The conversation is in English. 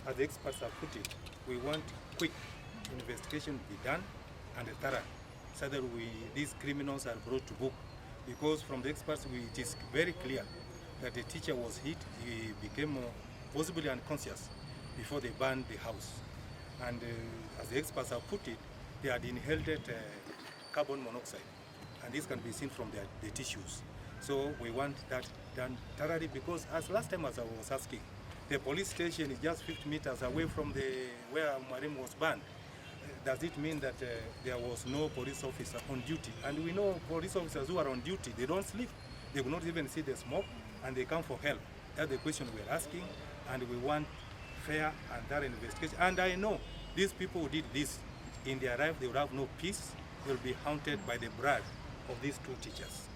as the experts have put it, we want quick investigation to be done and thorough, so that these criminals are brought to book. Because from the experts, it is very clear that the teacher was hit, he became possibly unconscious before they burned the house. And as the experts have put it, they had inhaled carbon monoxide, and this can be seen from the tissues. So we want that done thoroughly, because as last time as I was asking, the police station is just 50 meters away from where Mwalimu was burned. Does it mean that there was no police officer on duty? And we know police officers who are on duty, they don't sleep. They will not even see the smoke, and they come for help. That's the question we're asking, and we want fair and thorough investigation. And I know these people who did this, in their life they will have no peace. They will be haunted by the blood of these two teachers.